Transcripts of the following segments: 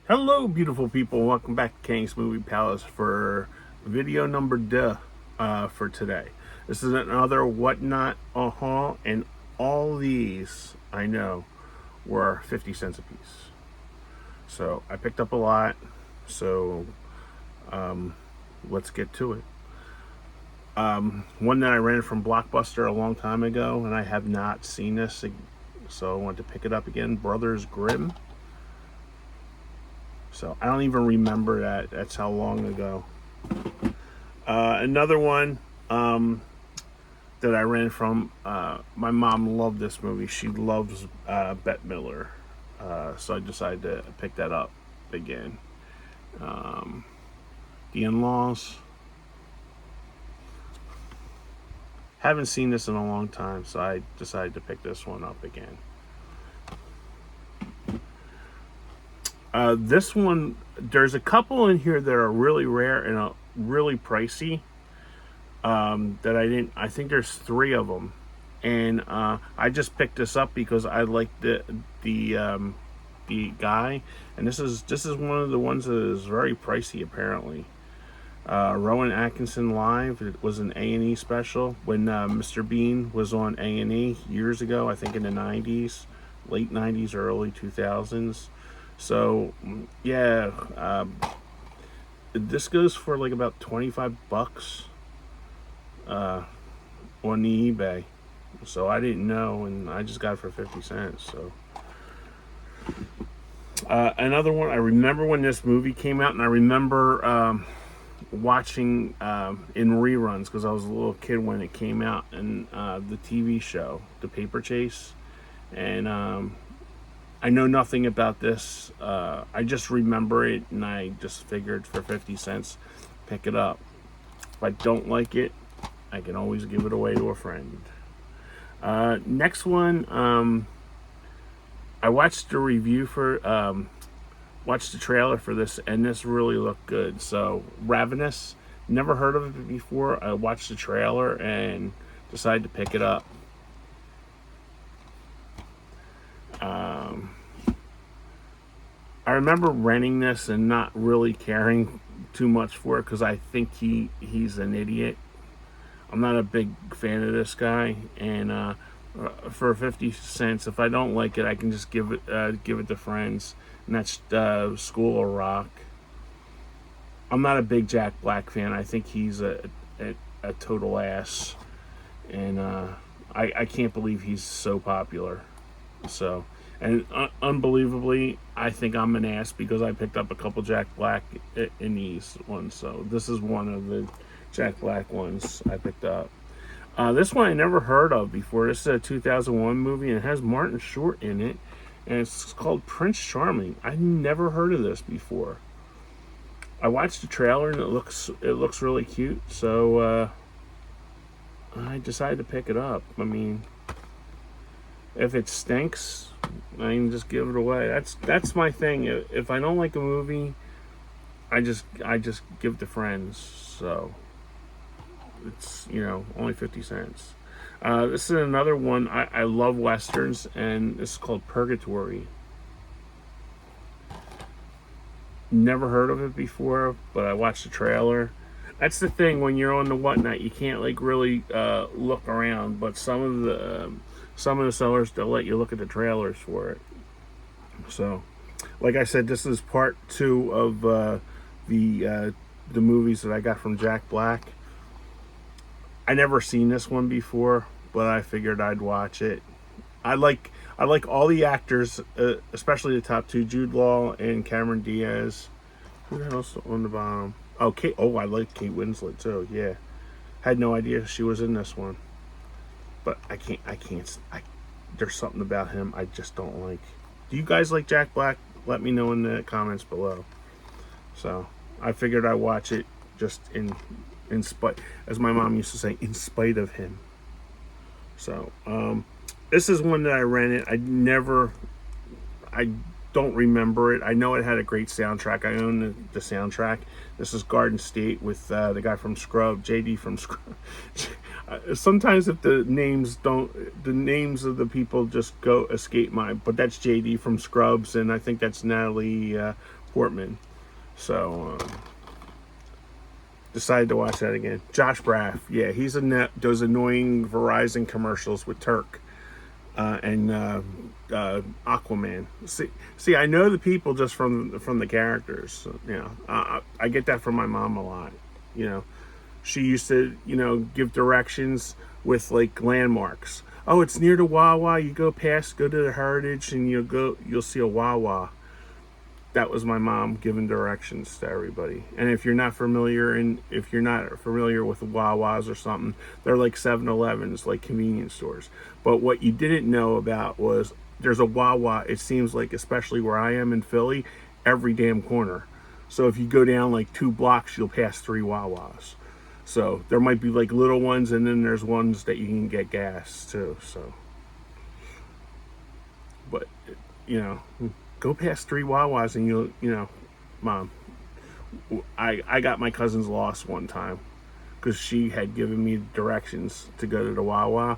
Hello, beautiful people. Welcome back to Kang's Movie Palace for video number for today. This is another Whatnot haul, and all these I know were 50 cents a piece. So I picked up a lot. So let's get to it. One that I rented from Blockbuster a long time ago, and I have not seen this, so I wanted to pick it up again. Brothers Grimm. So I don't even remember that. That's how long ago. Another one that I ran from. My mom loved this movie. She loves Bette Midler. So I decided to pick that up again. The In-Laws. Haven't seen this in a long time, so I decided to pick this one up again. This one, there's a couple in here that are really rare and really pricey. I think there's three of them, and I just picked this up because I like the guy, and this is one of the ones that is very pricey apparently. Rowan Atkinson Live. It was an A&E special when Mr. Bean was on A&E years ago. I think in the '90s, late '90s, early 2000s. So yeah, this goes for like about $25 on the eBay. So I didn't know, and I just got it for 50 cents. So another one. I remember when this movie came out, and I remember watching in reruns because I was a little kid when it came out, and the TV show, The Paper Chase, and I know nothing about this. I just remember it, and I just figured for 50 cents, pick it up. If I don't like it, I can always give it away to a friend. Next one, I watched the review for, watched the trailer for this, and this really looked good. So, Ravenous, never heard of it before. I watched the trailer and decided to pick it up. I remember renting this and not really caring too much for it because I think he's an idiot. I'm not a big fan of this guy, and for 50 cents, if I don't like it, I can just give it to friends, and that's School of Rock. I'm not a big Jack Black fan. I think he's a total ass, and I can't believe he's so popular. So, and unbelievably, I think I'm an ass because I picked up a couple Jack Black in these ones. So this is one of the Jack Black ones I picked up. This one I never heard of before. This is a 2001 movie, and it has Martin Short in it, and it's called Prince Charming. I never heard of this before. I watched the trailer, and it looks really cute. So I decided to pick it up. I mean, if it stinks, I can just give it away. That's my thing. If I don't like a movie, I just give it to friends. So it's only 50 cents. This is another one. I love westerns, and this is called Purgatory. Never heard of it before, but I watched the trailer. That's the thing when you're on the Whatnot, you can't like really look around, but some of the sellers, they'll let you look at the trailers for it. So, like I said, this is part 2 of the movies that I got from Jack Black. I never seen this one before, but I figured I'd watch it. I like all the actors, especially the top 2, Jude Law and Cameron Diaz. Who else on the bottom? Oh, Kate. Oh, I like Kate Winslet too. Yeah, had no idea she was in this one. But I can't. There's something about him I just don't like. Do you guys like Jack Black? Let me know in the comments below. So I figured I'd watch it just in spite, as my mom used to say, in spite of him. So this is one that I rented. I don't remember it. I know it had a great soundtrack. I own the soundtrack. This is Garden State with the guy from Scrub, JD from Scrub. Sometimes if the names of the people just escape my, but that's JD from Scrubs, and I think that's Natalie Portman. So decided to watch that again. Josh Braff, yeah, he's in those annoying Verizon commercials with Turk and Aquaman. See, I know the people just from the characters. So, I get that from my mom a lot. You know, she used to give directions with like landmarks. Oh, it's near the Wawa. You go to the Heritage, and you'll see a Wawa. That was my mom giving directions to everybody. And if you're not familiar with Wawas or something, they're like 7-Elevens, like convenience stores. But what you didn't know about was there's a Wawa, it seems like, especially where I am in Philly, every damn corner. So if you go down like 2 blocks, you'll pass 3 Wawas. So there might be like little ones, and then there's ones that you can get gas too. So, but go past 3 Wawas and Mom, I got my cousin's lost one time because she had given me directions to go to the Wawa.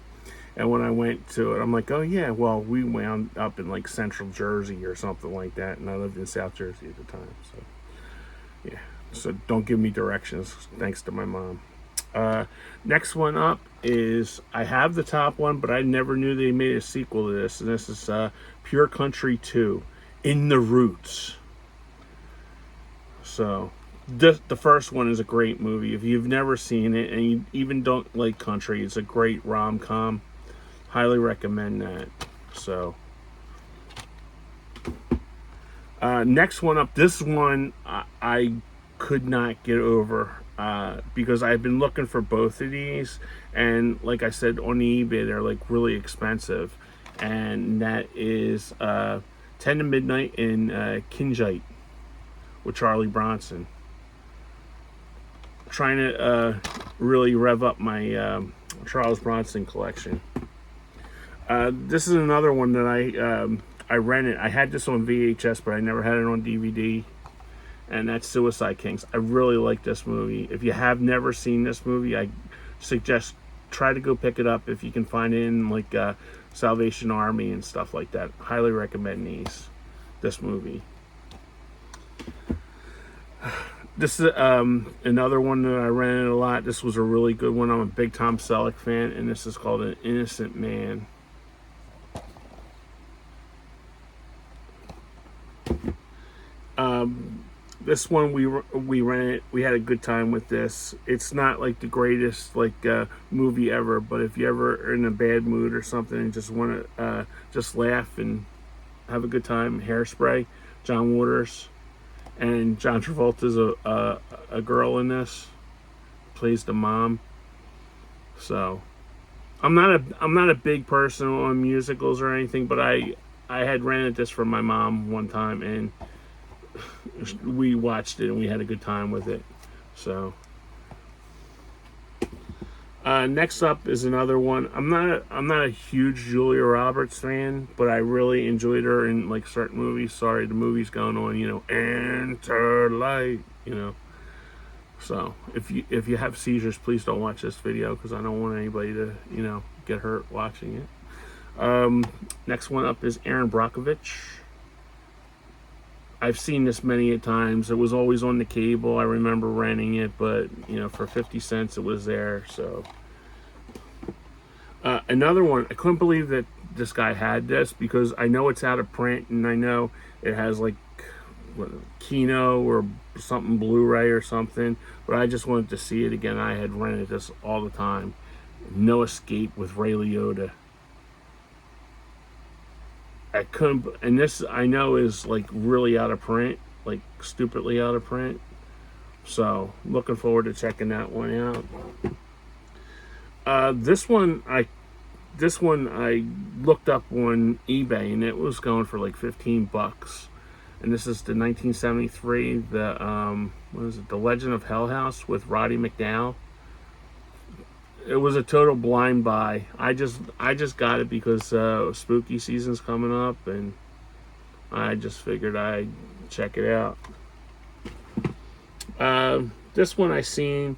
And when I went to it, I'm like, oh yeah, well, we wound up in like Central Jersey or something like that. And I lived in South Jersey at the time. So, yeah. So don't give me directions, thanks to my mom. Next one up is, I have the top one, but I never knew they made a sequel to this. And this is Pure Country 2, In the Roots. So the first one is a great movie. If you've never seen it and you even don't like country, it's a great rom-com. Highly recommend that. So next one up, this one I could not get over because I've been looking for both of these, and like I said, on eBay they're like really expensive, and that is 10 to Midnight in Kinjite with Charlie Bronson. Trying to really rev up my Charles Bronson collection. This is another one that I rented. I had this on VHS, but I never had it on DVD. And that's Suicide Kings. I really like this movie. If you have never seen this movie, I suggest try to go pick it up if you can find it in like Salvation Army and stuff like that. Highly recommend this movie. This is another one that I rented a lot. This was a really good one. I'm a big Tom Selleck fan, and this is called An Innocent Man. This one we rented. We had a good time with this. It's not like the greatest movie ever, but if you ever are in a bad mood or something and just want to just laugh and have a good time, Hairspray, John Waters, and John Travolta's a girl in this, plays the mom. So I'm not a big person on musicals or anything, but I had rented this for my mom one time, and we watched it and we had a good time with it. So next up is another one. I'm not a huge Julia Roberts fan, but I really enjoyed her in like certain movies. Sorry, the movie's going on, Enter Light, So if you have seizures, please don't watch this video because I don't want anybody to get hurt watching it. Next one up is Aaron Brockovich. I've seen this many a times. It was always on the cable. I remember renting it, but for 50 cents it was there. So another one, I couldn't believe that this guy had this because I know it's out of print and I know it has like Kino or something Blu-ray or something, but I just wanted to see it again. I had rented this all the time. No Escape with Ray Liotta. I couldn't, and this I know is like really out of print, like stupidly out of print. So looking forward to checking that one out. This one I looked up on eBay and it was going for like $15. And this is the 1973, the The Legend of Hell House with Roddy McDowall. It was a total blind buy. I just got it because spooky season's coming up, and I just figured I'd check it out. This one I seen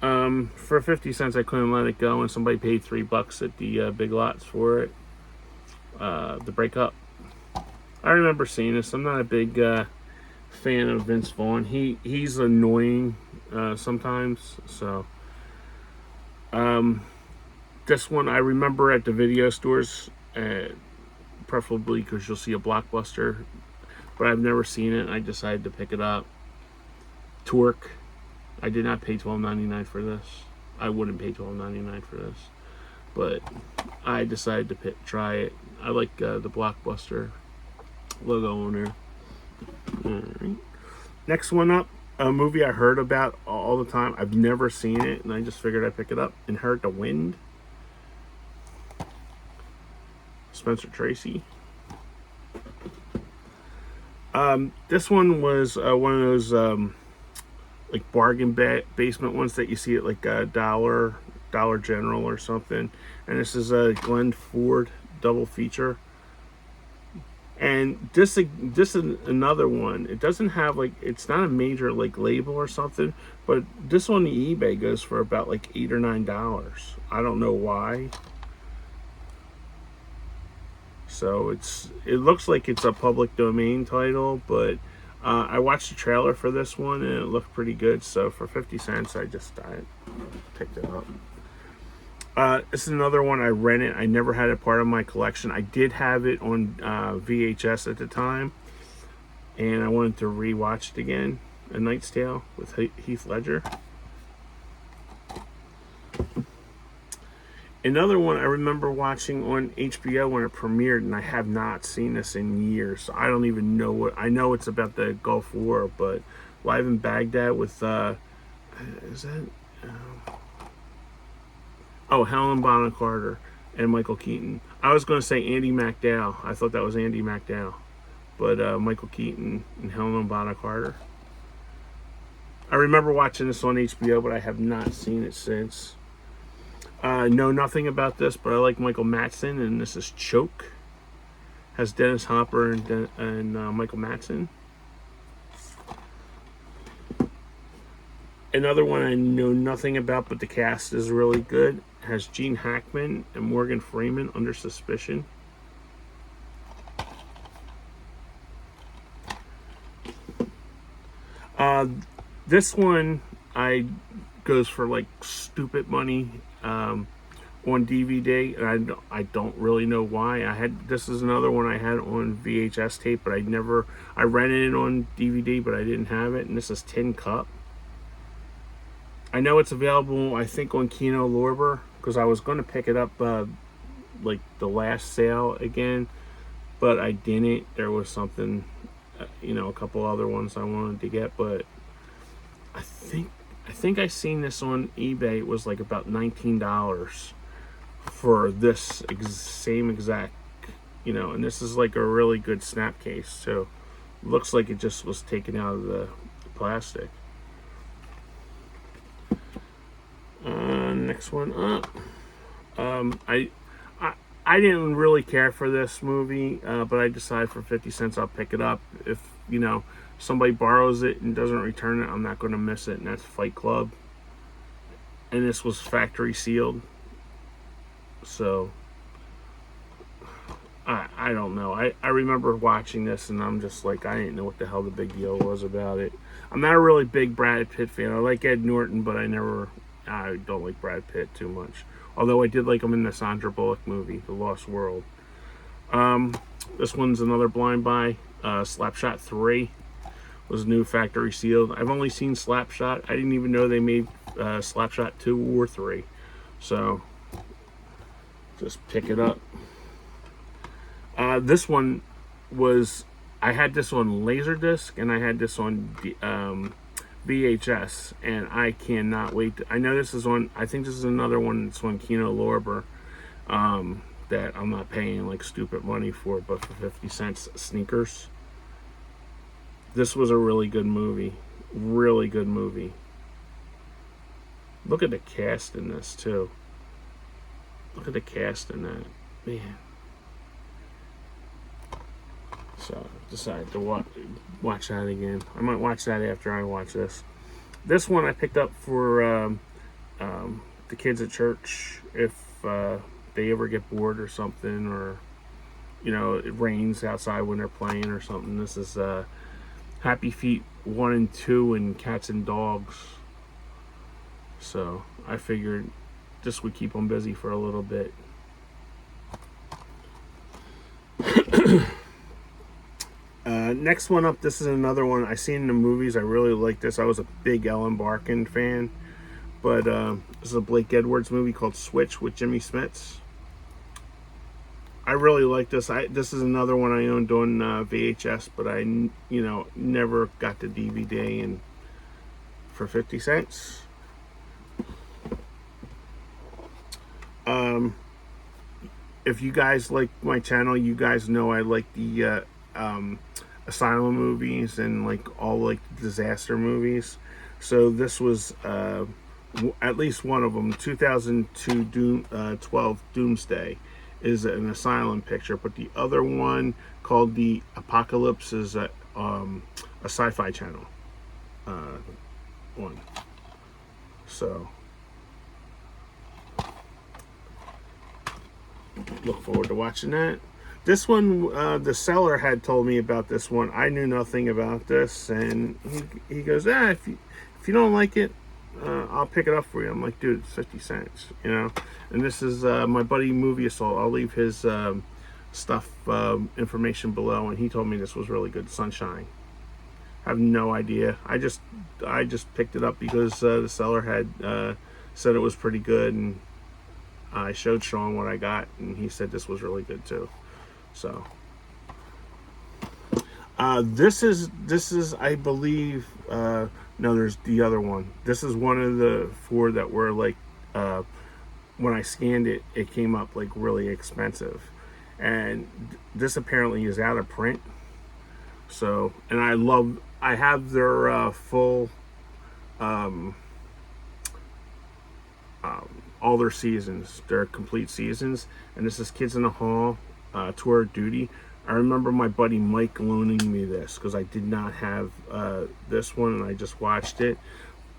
for 50 cents. I couldn't let it go, and somebody paid $3 at the Big Lots for it. The Breakup. I remember seeing this. I'm not a big fan of Vince Vaughn. He's annoying sometimes. So this one I remember at the video stores, preferably because you'll see a Blockbuster, but I've never seen it. I decided to pick it up. Torque. I did not pay $12.99 for this. I wouldn't pay $12.99 for this, but I decided to try it. I like the Blockbuster logo on there. All right. Next one up, a movie I heard about all the time. I've never seen it, and I just figured I'd pick it up. Inherit the Wind. Spencer Tracy. This one was one of those like bargain basement ones that you see at like a Dollar General or something. And this is a Glenn Ford double feature. And this is another one. It doesn't have like, it's not a major like label or something, but this on the eBay goes for about like $8 or $9. I don't know why. So it looks like it's a public domain title, but I watched the trailer for this one and it looked pretty good. So for 50 cents, I picked it up. This is another one I rented. I never had it part of my collection. I did have it on VHS at the time, and I wanted to rewatch it again. A Knight's Tale with Heath Ledger. Another one I remember watching on HBO when it premiered, and I have not seen this in years. So I don't even know what. I know it's about the Gulf War, but Live in Baghdad with is that? Helen Bonham Carter and Michael Keaton. I was going to say Andy McDowell. I thought that was Andy McDowell, but Michael Keaton and Helen Bonham Carter. I remember watching this on HBO, but I have not seen it since. Know nothing about this, but I like Michael Madsen, and this is Choke. Has Dennis Hopper and Michael Madsen. Another one I know nothing about, but the cast is really good. Has Gene Hackman and Morgan Freeman Under Suspicion. This one goes for like stupid money on DVD, and I don't really know why. This is another one I had on VHS tape, but I rented it on DVD, but I didn't have it. And this is Tin Cup. I know it's available, I think, on Kino Lorber, because I was going to pick it up like the last sale again, but I didn't. There was something, a couple other ones I wanted to get, but I think I seen this on eBay. It was like about $19 for this same exact, and this is like a really good snap case, so looks like it just was taken out of the plastic. Next one up. I didn't really care for this movie, but I decided for 50 cents I'll pick it up. If somebody borrows it and doesn't return it, I'm not going to miss it, and that's Fight Club. And this was factory sealed, so I don't know. I remember watching this, and I'm just like, I didn't know what the hell the big deal was about it. I'm not a really big Brad Pitt fan. I like Ed Norton, but I don't like Brad Pitt too much. Although I did like him in the Sandra Bullock movie, The Lost World. This one's another blind buy. Slapshot 3 was new factory sealed. I've only seen Slapshot. I didn't even know they made Slapshot 2 or 3. So, just pick it up. This one was... I had this on Laserdisc, and I had this on VHS, and I cannot wait. I know this is on... I think this is another one that's on Kino Lorber that I'm not paying like stupid money for, but for 50 cents, Sneakers. This was a really good movie. Really good movie. Look at the cast in this, too. Look at the cast in that. Man. So, decided to watch that again. I might watch that after I watch this. This one I picked up for the kids at church if they ever get bored or something, or it rains outside when they're playing or something. This is Happy Feet 1 and 2 and Cats and Dogs. So I figured this would keep them busy for a little bit. Next one up, this is another one I seen in the movies. I really like this. I was a big Ellen Barkin fan. But this is a Blake Edwards movie called Switch with Jimmy Smits. I really like this. This is another one I owned on VHS, but I never got the DVD and for 50 cents. If you guys like my channel, you guys know I like the asylum movies and like all like disaster movies. So this was at least one of them. 2002 12 Doomsday is an asylum picture, but the other one called The Apocalypse is a Sci-Fi Channel one. So look forward to watching that. This one, the seller had told me about this one. I knew nothing about this, and he goes, if you don't like it, I'll pick it up for you. I'm like, dude, it's 50 cents, And this is my buddy Movie Assault. I'll leave his stuff information below, and he told me this was really good. Sunshine. I have no idea. I just picked it up because the seller had said it was pretty good, and I showed Sean what I got, and he said this was really good too. So this is I believe no, there's the other one. This is one of the 4 that were like when I scanned it, it came up like really expensive, and this apparently is out of print. So, and I have their full all their seasons, their complete seasons, and this is Kids in the Hall, Tour of Duty. I remember my buddy Mike loaning me this because I did not have this one, and I just watched it.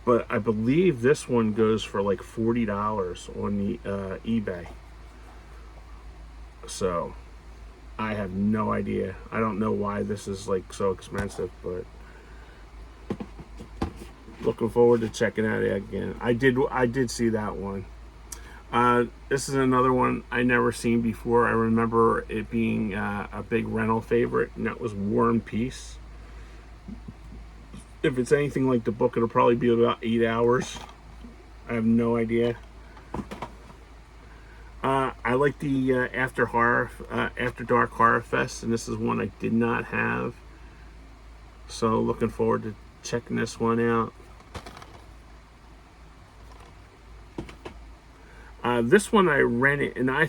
But I believe this one goes for like $40 on the eBay. So I have no idea. I don't know why this is like so expensive, but looking forward to checking out it again. I did see that one. This is another one I never seen before. I remember it being a big rental favorite, and that was War and Peace. If it's anything like the book, it'll probably be about 8 hours. I have no idea. I like the After Dark Horror Fest, and this is one I did not have. So looking forward to checking this one out. This one I rented, and I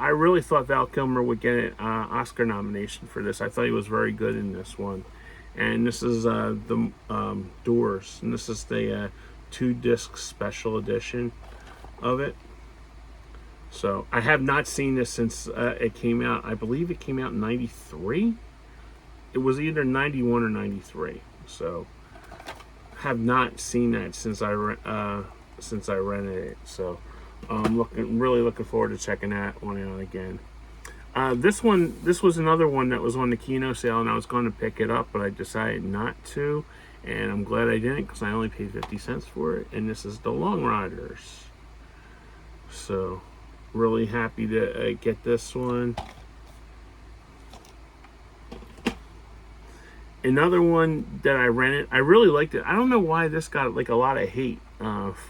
really thought Val Kilmer would get an Oscar nomination for this. I thought he was very good in this one. And this is the Doors, and this is the 2-disc special edition of it. So I have not seen this since it came out. I believe it came out in '93. It was either '91 or '93. So have not seen that since I rented it. So I'm really looking forward to checking that one out again. This was another one that was on the Kino sale, and I was going to pick it up, but I decided not to, and I'm glad I didn't because I only paid 50 cents for it. And this is The Long Riders. So really happy to get this one. Another one that I rented, I really liked it. I don't know why this got like a lot of hate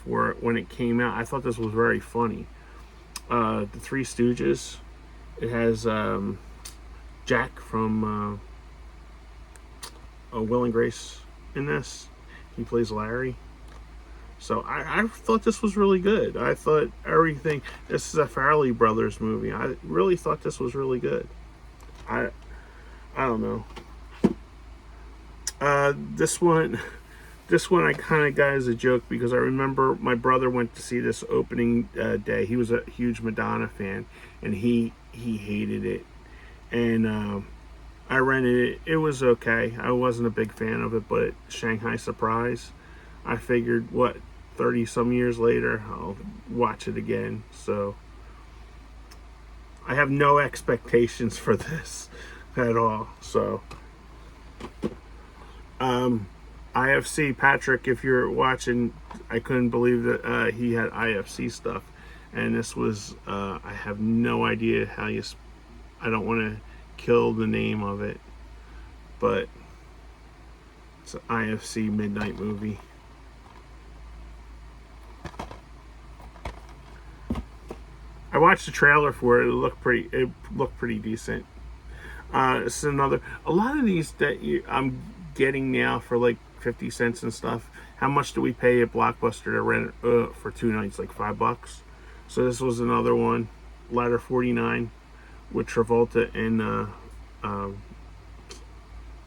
for it when it came out. I thought this was very funny. The Three Stooges. It has Jack from Will and Grace in this. He plays Larry. So I thought this was really good. I thought everything. This is a Farrelly Brothers movie. I really thought this was really good. I don't know. This one I kind of got as a joke because I remember my brother went to see this opening day. He was a huge Madonna fan, and he hated it. And I rented it. It was okay. I wasn't a big fan of it, but Shanghai Surprise, I figured, 30 some years later, I'll watch it again. So I have no expectations for this at all. So IFC, Patrick, if you're watching, I couldn't believe that he had IFC stuff. And this was, I have no idea how you, I don't want to kill the name of it, but it's an IFC midnight movie. I watched the trailer for it. It looked pretty decent. This is another. A lot of these that I'm getting now for like 50 cents and stuff. How much do we pay at Blockbuster to rent for 2 nights? Like $5. So this was another one. Ladder 49 with Travolta and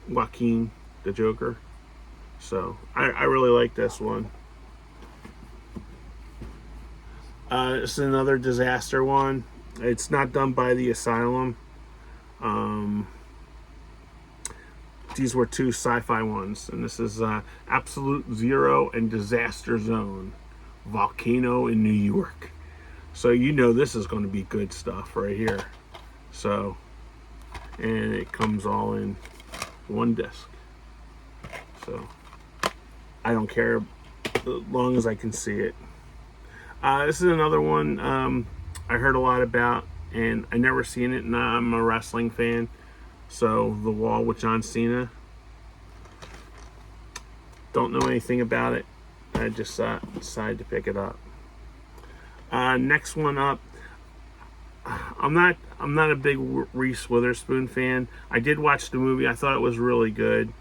Joaquin, the Joker. So I really like this one. This is another disaster one. It's not done by the Asylum. These were 2 sci-fi ones, and this is Absolute Zero and Disaster Zone, Volcano in New York. So you know this is going to be good stuff right here. So, and it comes all in one disc. So I don't care as long as I can see it. This is another one I heard a lot about, and I never seen it, and I'm a wrestling fan. So The Wall with John Cena. Don't know anything about it. I just decided to pick it up. Next one up. I'm not a big Reese Witherspoon fan. I did watch the movie. I thought it was really good,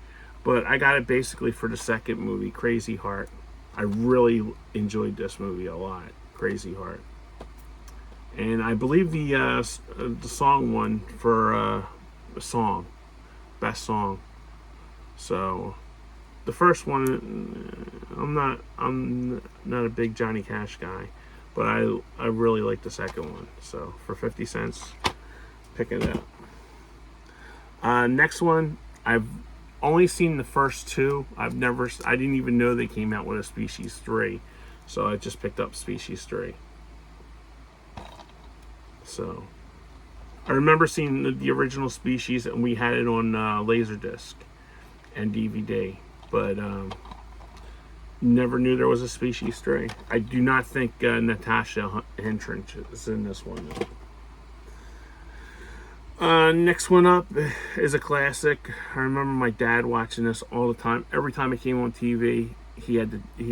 but I got it basically for the second movie, Crazy Heart. I really enjoyed this movie a lot, Crazy Heart. And I believe the song won for song, best song. So the first one, I'm not a big Johnny Cash guy, but I really like the second one. So for 50 cents, pick it up. Next one, I've only seen the first 2. I didn't even know they came out with a Species 3, so I just picked up Species 3. So I remember seeing the original Species, and we had it on Laserdisc and DVD, but never knew there was a Species 3. I do not think Natasha Henstridge is in this one. Next one up is a classic. I remember my dad watching this all the time. Every time it came on TV, he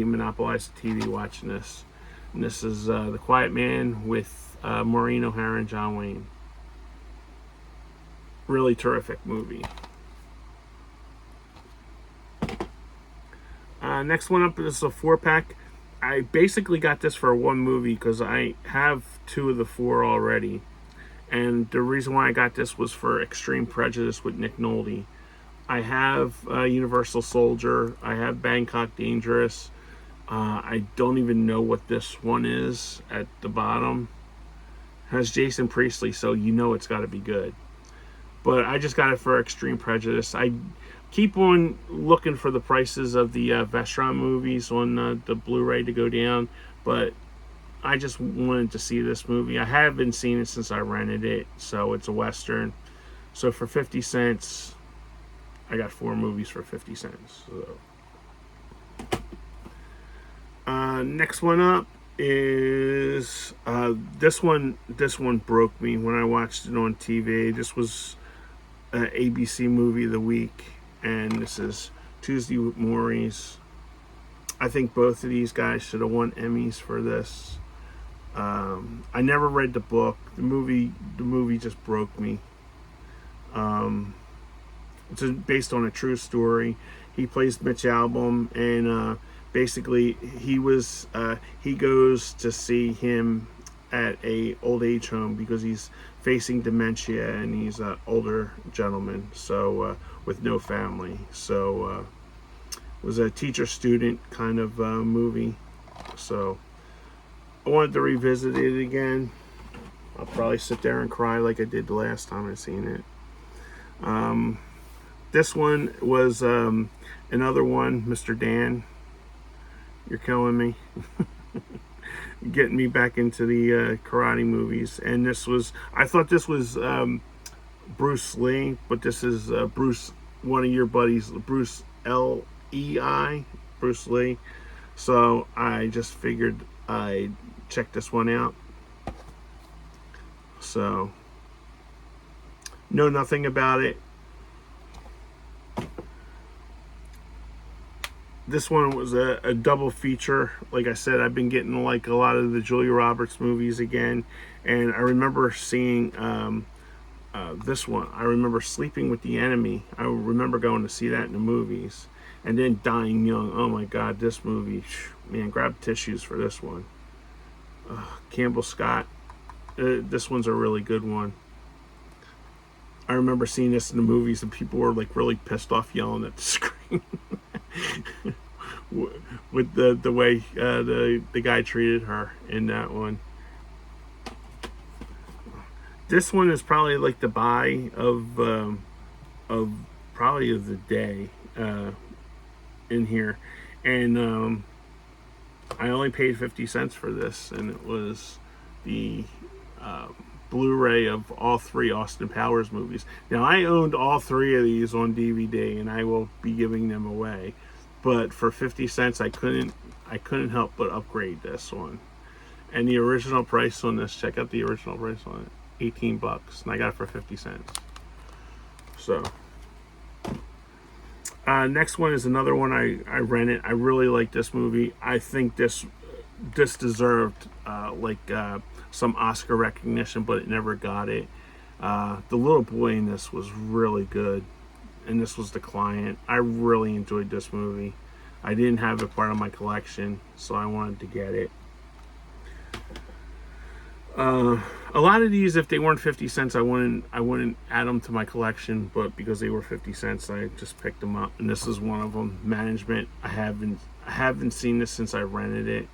monopolized the TV watching this. And this is The Quiet Man with Maureen O'Hara and John Wayne. Really terrific movie. Next one up is a 4-pack. I basically got this for one movie because I have 2 of the 4 already. And the reason why I got this was for Extreme Prejudice with Nick Nolte. I have Universal Soldier. I have Bangkok Dangerous. I don't even know what this one is at the bottom. It has Jason Priestley, so you know it's got to be good. But I just got it for Extreme Prejudice. I keep on looking for the prices of the Vestron movies on the Blu-ray to go down, but I just wanted to see this movie. I haven't seen it since I rented it, so it's a Western. So for 50 cents, I got 4 movies for 50 cents. So. Next one up is this one. This one broke me when I watched it on TV. This was an ABC movie of the week, and this is Tuesday with Morrie. I think both of these guys should have won Emmys for this. I never read the book. The movie just broke me. It's based on a true story. He plays Mitch Albom, and basically he goes to see him at a old age home because he's facing dementia, and he's an older gentleman, so with no family. So it was a teacher-student kind of movie. So I wanted to revisit it again. I'll probably sit there and cry like I did the last time I seen it. This one was another one, Mr. Dan. You're killing me. Getting me back into the karate movies. And I thought this was Bruce Lee, but this is Bruce, one of your buddies, Bruce L-E-I, Bruce Lee. So I just figured I'd check this one out. So, know nothing about it. This one was a double feature. Like I said, I've been getting like a lot of the Julia Roberts movies again, and I remember seeing this one. I remember Sleeping with the Enemy. I remember going to see that in the movies, and then Dying Young. Oh my God, this movie, man! Grab tissues for this one. Campbell Scott. This one's a really good one. I remember seeing this in the movies, and people were like really pissed off, yelling at the screen. With the way the guy treated her in that one. This one is probably like the buy of probably of the day in here, and I only paid 50 cents for this, and it was the Blu-ray of all three Austin Powers movies. Now I owned all three of these on DVD, and I will be giving them away. But for 50 cents, I couldn't help but upgrade this one. And the original price on this, check out the original price on it, $18, and I got it for 50 cents. So, next one is another one I rented. I really like this movie. I think this deserved some Oscar recognition, but it never got it. The little boy in this was really good, and this was The Client. I really enjoyed this movie. I didn't have it part of my collection, so I wanted to get it. A lot of these, if they weren't 50 cents, I wouldn't add them to my collection, but because they were 50 cents, I just picked them up, and this is one of them. Management. I haven't seen this since I rented it.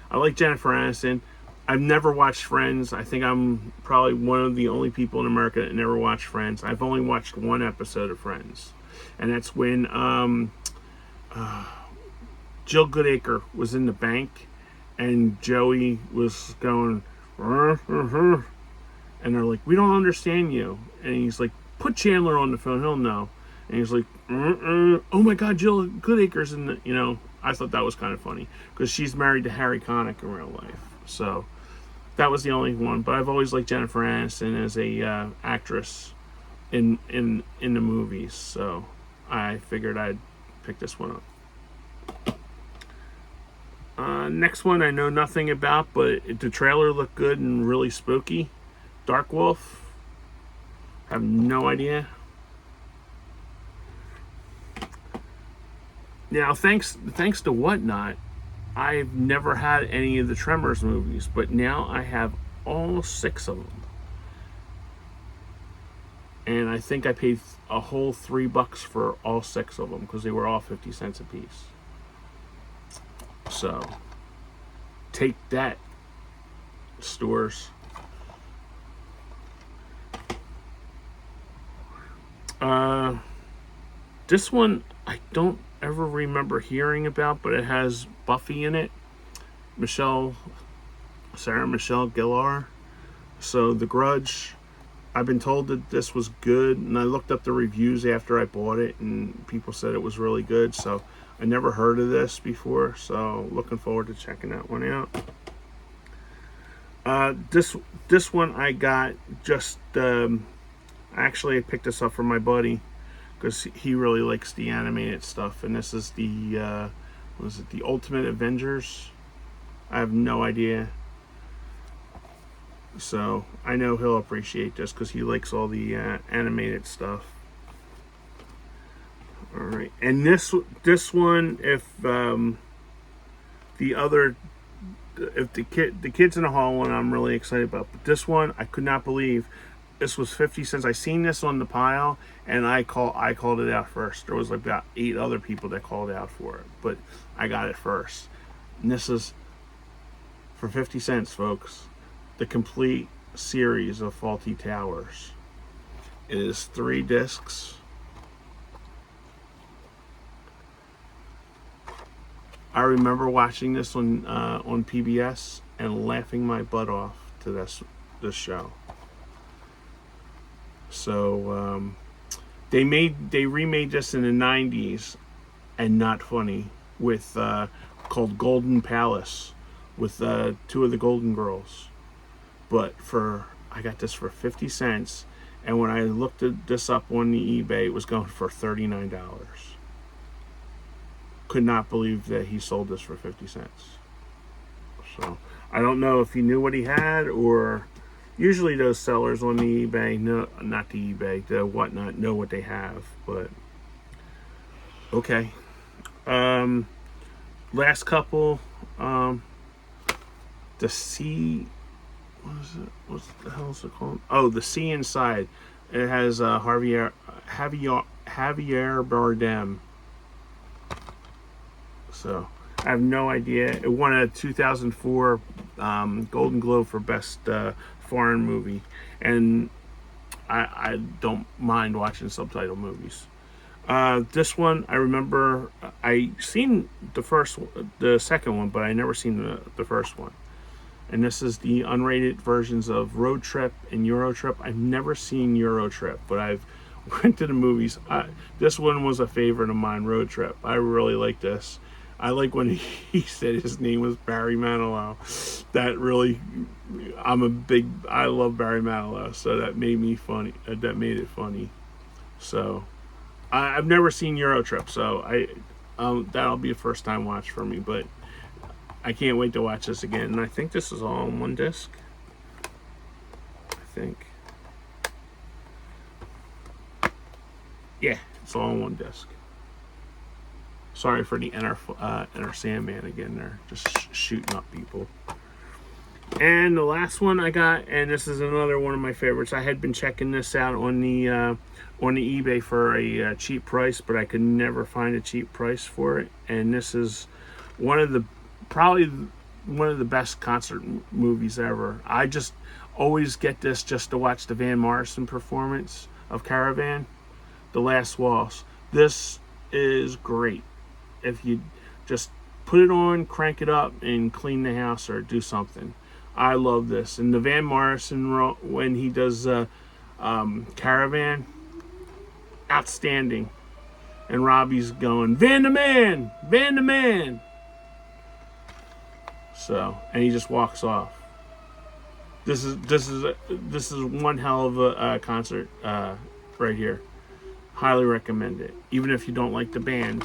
I like Jennifer Aniston. I've never watched Friends. I think I'm probably one of the only people in America that never watched Friends. I've only watched one episode of Friends, and that's when Jill Goodacre was in the bank, and Joey was going, and they're like, "We don't understand you," and he's like, "Put Chandler on the phone, he'll know." And he's like, "Oh my God, Jill Goodacre's in the," I thought that was kind of funny because she's married to Harry Connick in real life. So that was the only one. But I've always liked Jennifer Aniston as a actress in the movies. So I figured I'd pick this one up. Next one I know nothing about, but the trailer looked good and really spooky. Dark Wolf. I have no idea. Now, thanks to Whatnot, I've never had any of the Tremors movies, but now I have all 6 of them. And I think I paid a whole $3 for all 6 of them because they were all 50 cents a piece. So, take that, stores. This one I don't ever remember hearing about, but it has Buffy in it. Sarah Michelle Gellar. So The Grudge. I've been told that this was good, and I looked up the reviews after I bought it, and people said it was really good. So I never heard of this before, so looking forward to checking that one out. This one I got just actually I picked this up from my buddy because he really likes the animated stuff, and this is the the Ultimate Avengers? I have no idea. So I know he'll appreciate this because he likes all the animated stuff. All right, and this one, if the kids in the hall one, I'm really excited about. But this one, I could not believe this was 50 cents. I seen this on the pile, and I called it out first. There was like about 8 other people that called out for it, but I got it first. And this is for 50 cents, folks. The complete series of Fawlty Towers. It is 3 discs. I remember watching this on PBS and laughing my butt off to this show. So they remade this in the 90s. and not funny with called Golden Palace with two of the Golden Girls. But I got this for 50 cents, and when I looked this up on the eBay, it was going for $39. Could not believe that he sold this for 50 cents. So I don't know if he knew what he had, or usually those sellers on the eBay, no, not the eBay, the whatnot, know what they have. But okay. Last couple, the Sea. What is it? What the hell is it called? Oh, The Sea Inside. It has Javier Bardem. So I have no idea. It won a 2004 Golden Globe for Best Foreign Movie, and I don't mind watching subtitle movies. This one I remember I seen the second one, but I never seen the first one. And this is the unrated versions of Road Trip and Euro Trip. I've never seen Euro Trip, but I've went to the movies. This one was a favorite of mine, Road Trip. I really like this. I like when he said his name was Barry Manilow. That really, I love Barry Manilow, so that made me funny. That made it funny. So, I've never seen Euro Trip, so that'll be a first time watch for me. But I can't wait to watch this again. And I think this is all on one disc. I think. Yeah, it's all on one disc. Sorry for the Enter Sandman again there. Just shooting up people. And the last one I got, and this is another one of my favorites. I had been checking this out on the eBay for a cheap price, but I could never find a cheap price for it. And this is probably one of the best concert movies ever. I just always get this just to watch the Van Morrison performance of Caravan, The Last Waltz. This is great. If you just put it on, crank it up, and clean the house or do something. I love this. And the Van Morrison, when he does Caravan, outstanding. And Robbie's going, Van the Man! Van the Man! So, and he just walks off. This is one hell of a concert right here. Highly recommend it, even if you don't like the band.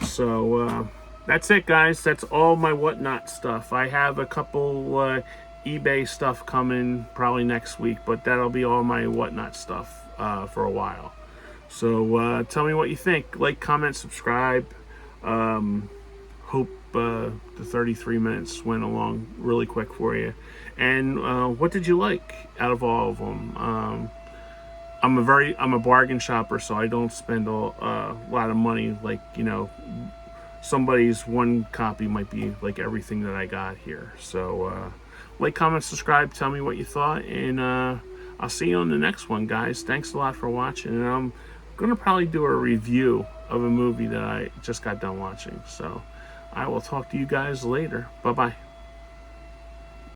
So that's it, guys. That's all my whatnot stuff. I have a couple eBay stuff coming probably next week, but that'll be all my whatnot stuff for a while. So tell me what you think. Like, comment, subscribe. Hope the 33 minutes went along really quick for you. And what did you like out of all of them? I'm a bargain shopper, so I don't spend a lot of money. Like, somebody's one copy might be like everything that I got here. So like, comment, subscribe, tell me what you thought, and I'll see you on the next one, guys. Thanks a lot for watching, and I'm gonna probably do a review of a movie that I just got done watching. So I will talk to you guys later. Bye bye.